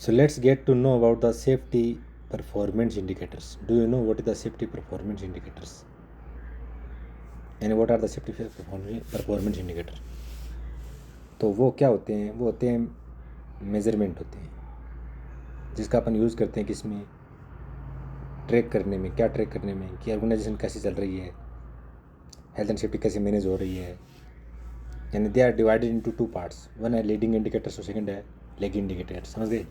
So let's get to know about the safety performance indicators. Do you know what is the safety performance indicators? And what are the safety performance indicator? तो वो क्या होते हैं? वो होते हैं measurement होते हैं, जिसका अपन यूज़ करते हैं किस में, ट्रैक करने में। क्या ट्रैक करने में कि ऑर्गेनाइजेशन कैसी चल रही है, हेल्थ एंड सेफ्टी कैसे मैनेज हो रही है। यानी they are divided into two parts, one है लीडिंग इंडिकेटर्स और सेकंड है लैगिंग इंडिकेटर्स। समझ गए?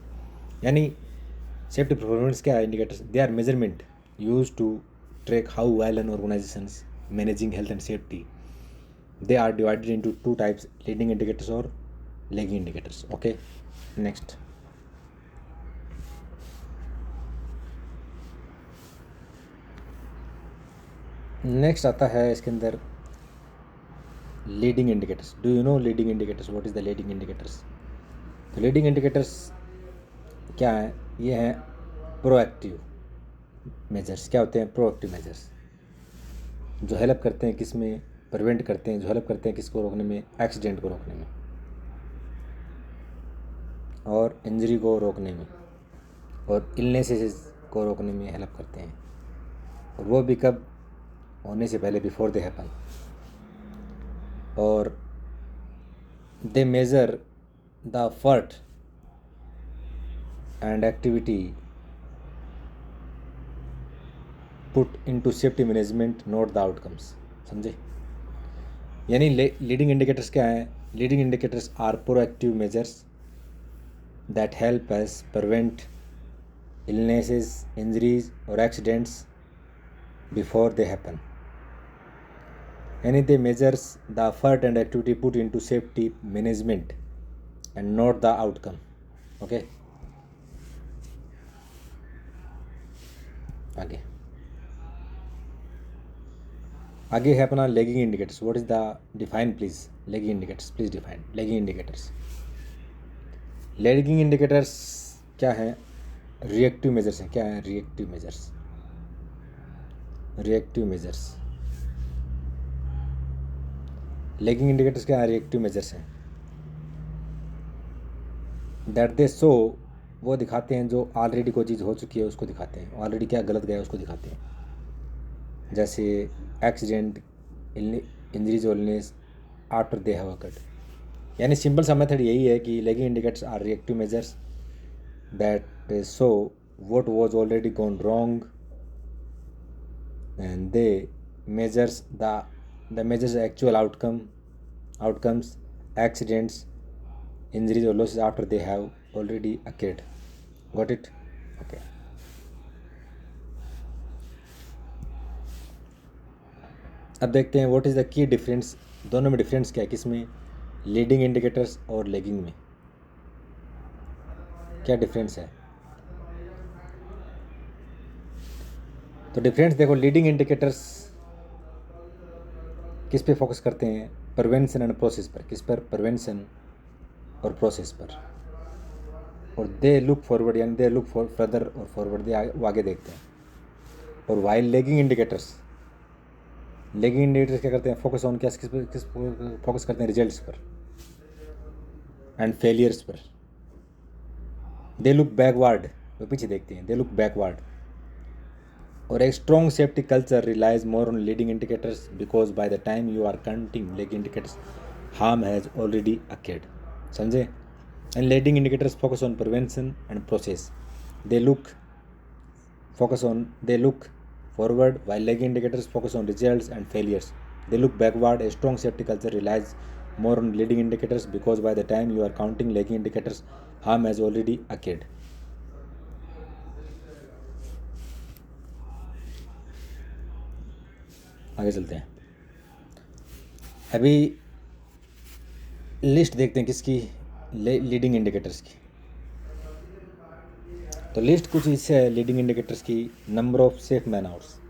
यानी सेफ्टी परफॉर्मेंस क्या है? Indicators they are measurement use to track how well an organisations managing health and safety. They are divided into two types, leading indicators और lagging indicators. Okay, next आता है इसके अंदर leading indicators. Do you know leading indicators? What is the leading indicators? तो leading indicators क्या है? ये हैं प्रोएक्टिव मेजर्स। क्या होते हैं प्रोएक्टिव मेजर्स? जो हेल्प करते हैं किस में, प्रिवेंट करते हैं, जो हेल्प करते हैं किसको रोकने में, एक्सीडेंट को रोकने में और इंजरी को रोकने में और इलनेसेस को रोकने में हेल्प करते हैं। और वो भी कब? होने से पहले, बिफोर दे हैपन। और they measure the effort and activity put into safety management, not the outcomes. समझे? यानी लीडिंग इंडिकेटर्स क्या हैं? Leading indicators are proactive measures that help us prevent illnesses, injuries or accidents before they happen. Yani they measures the effort and activity put into safety management and not the outcome. Okay, आगे है अपना lagging indicators. What is the define please lagging indicators? Please define lagging indicators. Lagging indicators क्या है? Reactive measures हैं। क्या है? Reactive measures. Reactive measures. Lagging indicators क्या है? रिएक्टिव मेजर्स हैं। दैट दे शो, वो दिखाते हैं जो ऑलरेडी कोई चीज़ हो चुकी है उसको दिखाते हैं, ऑलरेडी क्या गलत गया उसको दिखाते हैं। जैसे एक्सीडेंट, इंजरीज और illness after they have occurred. यानी सिंपल सा मेथड यही है कि lagging indicators are reactive measures that show what was already gone wrong and they measures the measures actual outcomes, accidents, injuries or losses after they have already occurred. Got it? Okay. अब देखते हैं what is the key difference. दोनों में difference क्या है? किस में? Leading indicators और लैगिंग में क्या डिफरेंस है? तो डिफरेंस देखो, लीडिंग इंडिकेटर्स किस पे फोकस करते हैं? प्रिवेंशन एंड प्रोसेस पर। किस पर? प्रिवेंशन और प्रोसेस पर। और दे लुक फॉरवर्ड, यानी दे लुक फॉर फर्दर और फॉरवर्ड, दे वो आगे देखते हैं। और वाइल लैगिंग इंडिकेटर्स क्या करते हैं? फोकस ऑन किस फोकस करते हैं? रिजल्ट्स पर एंड फेलियर्स पर। दे लुक बैकवर्ड, वो पीछे देखते हैं, दे लुक बैकवर्ड। और एक strong safety culture relies more on leading indicators because by the time you are counting lagging indicators harm has already occurred. समझे? And leading indicators focus on prevention and process. They look forward while lagging indicators focus on results and failures. They look backward. A strong safety culture relies more on leading indicators because by the time you are counting lagging indicators harm has already occurred. आगे चलते हैं। अभी list देखते हैं किसकी? Leading indicators की। तो list कुछ इससे है लीडिंग इंडिकेटर्स की। Number of safe man hours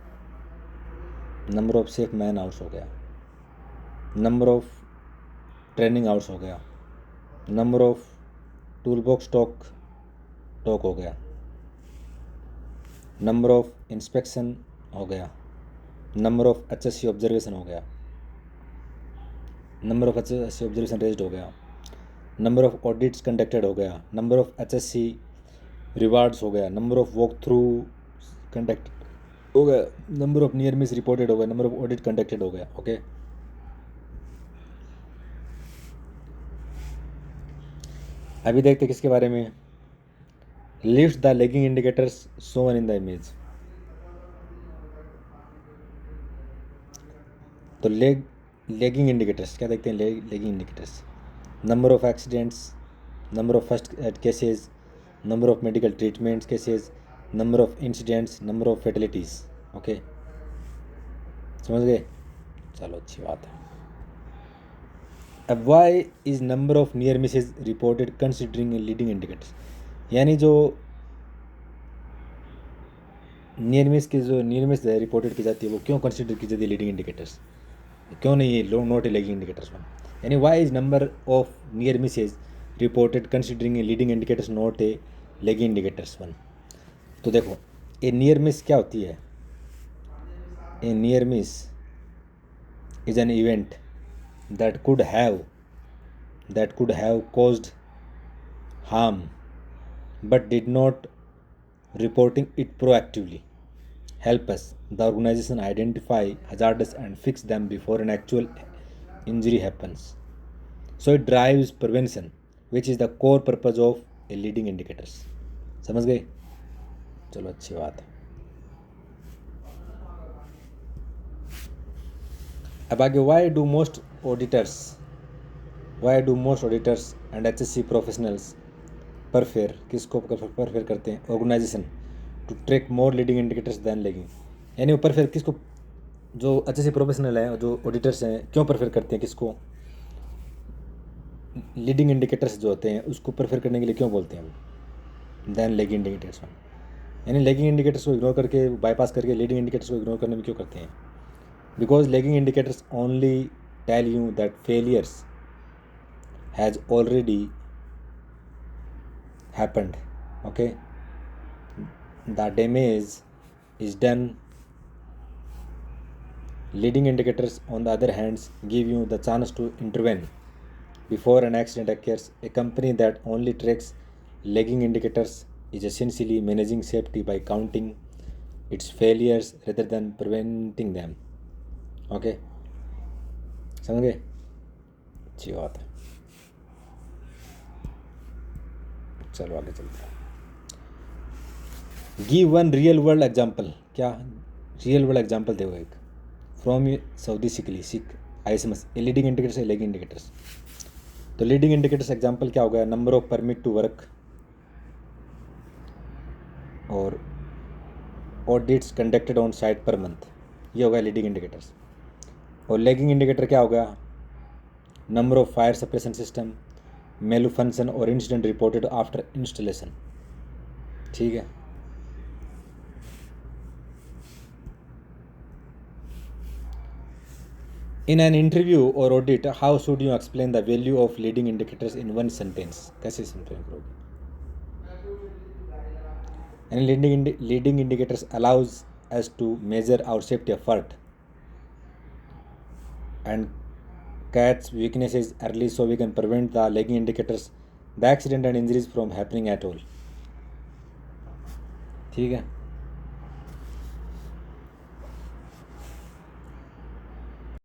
हो गया, नंबर ऑफ ट्रेनिंग आवर्स हो गया, number of tool box talk हो गया, नंबर ऑफ इंस्पेक्शन हो गया, नंबर ऑफ HSC ऑब्जर्वेशन हो गया, number of HSC observation raised हो गया, नंबर ऑफ ऑडिट्स कंडक्टेड हो गया, नंबर ऑफ HSC रिवार्ड्स हो गया, number of walk through conduct हो गया, number of near miss reported हो गया, नंबर ऑफ ऑडिट कंडक्टेड हो गया। ओके, अभी देखते किसके बारे में, list the lagging indicators shown in the image. तो लेगिंग इंडिकेटर्स क्या देखते हैं, lagging indicators, number of accidents, number of first aid cases, number of medical treatments cases, number of incidents, number of fatalities. Okay, समझ गए, चलो अच्छी बात है। अब why is number of near misses reported considering leading indicators, यानी जो near miss reported की जाती है वो क्यों कंसिडर की जाती है लीडिंग इंडिकेटर्स, क्यों नहीं ये लो नोट लेगिंग इंडिकेटर्स वन, यानी why is number of near misses reported considering leading indicators not a lagging indicators one. तो देखो, ए नियर मिस क्या होती है, a near miss is an event that could have caused harm but did not reporting it proactively help us the organization identify hazards and fix them before an actual injury happens, so it drives prevention which is the core purpose of a leading indicators। समझ गए, चलो अच्छी बात है। अब आगे, why do most auditors and HSC professionals prefer, किसको prefer करते हैं, organization to track more leading indicators than lagging, यानी वो परफेयर किसको, जो HSC प्रोफेशनल हैं, जो ऑडिटर्स हैं, क्यों परफेयर करते हैं किसको, लीडिंग इंडिकेटर्स जो होते हैं उसको परफेयर करने के लिए क्यों बोलते हैं हम, दैन लेगिंग इंडिकेटर्स, यानी लेगिंग इंडिकेटर्स को इग्नोर करके, बाईपास करके लीडिंग इंडिकेटर्स को इग्नोर करने में क्यों करते हैं, because lagging indicators only tell you that failures has already happened, okay, the damage is done। Leading indicators on the other hand give you the chance to intervene before an accident occurs। A company that only tracks lagging indicators is essentially managing safety by counting its failures rather than preventing them। okay, समझ गए, अच्छी बात है। चलो आगे चलते हैं। Give one real world example, क्या रियल वर्ल्ड एग्जाम्पल दे एक फ्रॉम सऊदी सिख ISMS लीडिंग इंडिकेटर्स है, लेगिंग इंडिकेटर्स। तो लीडिंग इंडिकेटर्स एग्जाम्पल क्या होगा, number of permit to work और audits conducted on site per month, ये होगा लीडिंग इंडिकेटर्स। और लेगिंग इंडिकेटर क्या होगा, number of fire suppression system, malfunction और इंसिडेंट रिपोर्टेड आफ्टर इंस्टॉलेशन। ठीक है, इन एन इंटरव्यू और audit how should you explain the value of leading indicators in one sentence, कैसे सेंटेंस करोगे, यानी leading indicators allows us to measure our safety effort and catch weaknesses early so we can prevent the lagging indicators, the accident and injuries from happening at all। ठीक है।